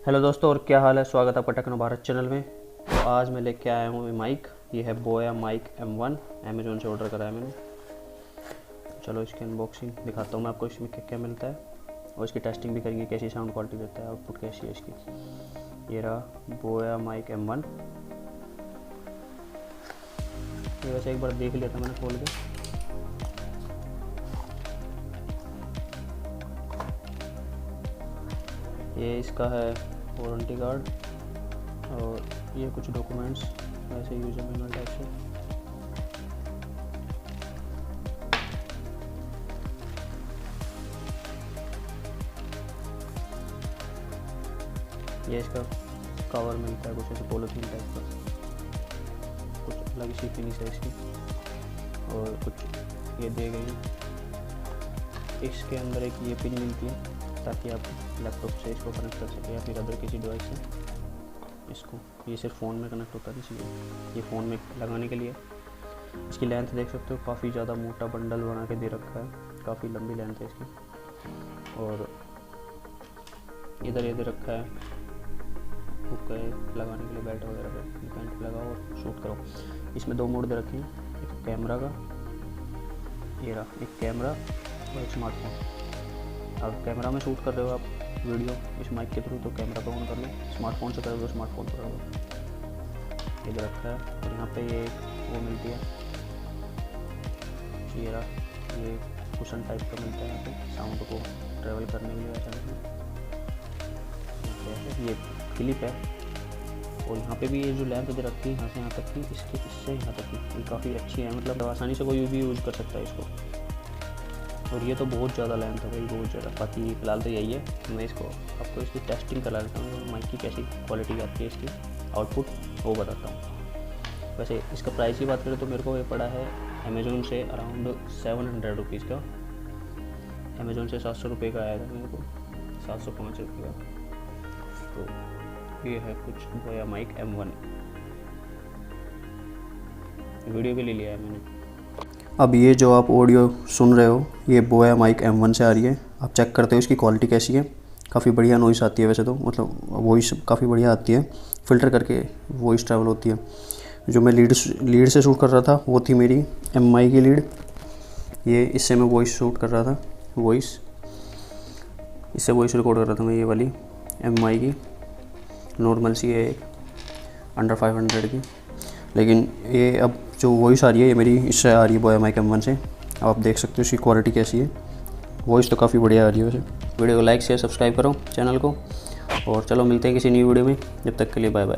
Hello दोस्तों, और क्या हाल है। स्वागत है आपका टेक्नो भारत चैनल में। तो आज मैं लेके आया हूँ माइक। ये है बोया माइक M1, अमेजोन से ऑर्डर करा है मैंने। चलो इसकी अनबॉक्सिंग दिखाता हूँ मैं आपको, इसमें क्या क्या मिलता है और इसकी टेस्टिंग भी करेंगे, कैसी साउंड क्वालिटी देता है, आउटपुट कैसी है इसकी। ये रहा बोया माइक M1। ये वैसे एक बार देख लिया था मैंने खोल के। ये इसका है वारंटी कार्ड और ये कुछ डॉक्यूमेंट्स ऐसे यूजर मैनुअल टाइप से। ये इसका कवर मिलता है कुछ ऐसे पॉलीथीन टाइप का, कुछ अलग सी फिनिश है इसकी। और कुछ ये दे गई, इसके अंदर एक ये पिन मिलती है ताकि आप लैपटॉप से इसको कनेक्ट कर सकें या फिर अदर किसी डिवाइस से इसको। ये सिर्फ फ़ोन में कनेक्ट होता है, इसलिए ये फ़ोन में लगाने के लिए। इसकी लेंथ देख सकते हो, काफ़ी ज़्यादा मोटा बंडल बना के दे रखा है, काफ़ी लंबी लेंथ है इसकी। और इधर ये दे रखा है हुक है लगाने के लिए, बेल्ट वगैरह पे बेल्ट लगाओ और शूट करो। इसमें दो मोड दे रखे हैं, एक कैमरा का, ये रहा एक कैमरा और एक स्मार्टफोन। अब कैमरा में शूट कर रहे हो आप वीडियो इस माइक के थ्रू तो कैमरा को ऑन कर लो, स्मार्टफोन से करोगे तो स्मार्टफोन पर करोगे। इधर रखा है और यहाँ पे ये वो मिलती है, ये रहा ये कुशन टाइप का मिलता है यहाँ पे साउंड को ट्रेवल करने के लिए। ऐसा ये क्लिप है और यहाँ पे भी ये जो लैंप दे रखी है यहाँ से यहाँ तक की, इससे यहाँ तक की, ये काफ़ी अच्छी है, मतलब आसानी से कोई भी यूज़ कर सकता है इसको। और ये तो बहुत ज़्यादा लेंथ है भाई, बहुत ज़्यादा। बाकी फ़िलहाल तो यही है, मैं इसको आपको इसकी टेस्टिंग करा देता हूँ, माइक की कैसी क्वालिटी आती है, इसकी आउटपुट वो बताता हूँ। वैसे इसका प्राइस की बात करें तो मेरे को ये पड़ा है अमेज़ोन से अराउंड 700 रुपीज़ का। अमेज़ोन से 700 रुपये का आया था मेरे को, 705 रुपये का। तो ये है कुछ बोया माइक M1, वीडियो भी ले लिया है मैंने। अब ये जो आप ऑडियो सुन रहे हो ये बोया माइक M1 से आ रही है। आप चेक करते हो इसकी क्वालिटी कैसी है, काफ़ी बढ़िया नॉइस आती है वैसे तो, मतलब वॉइस काफ़ी बढ़िया आती है, फ़िल्टर करके वॉइस ट्रैवल होती है। जो मैं लीड से शूट कर रहा था वो थी मेरी MI की लीड। ये इससे मैं वॉइस शूट कर रहा था, इससे वॉइस रिकॉर्ड कर रहा था मैं, ये वाली MI की नॉर्मल सी है अंडर 500 की। लेकिन ये अब जो वॉइस आ रही है ये मेरी इससे आ रही है बोया माइक M1 से। अब आप देख सकते हो इसकी क्वालिटी कैसी है, वॉइस तो काफ़ी बढ़िया आ रही है वैसे। वीडियो को लाइक शेयर सब्सक्राइब करो चैनल को, और चलो मिलते हैं किसी न्यू वीडियो में, जब तक के लिए बाय बाय।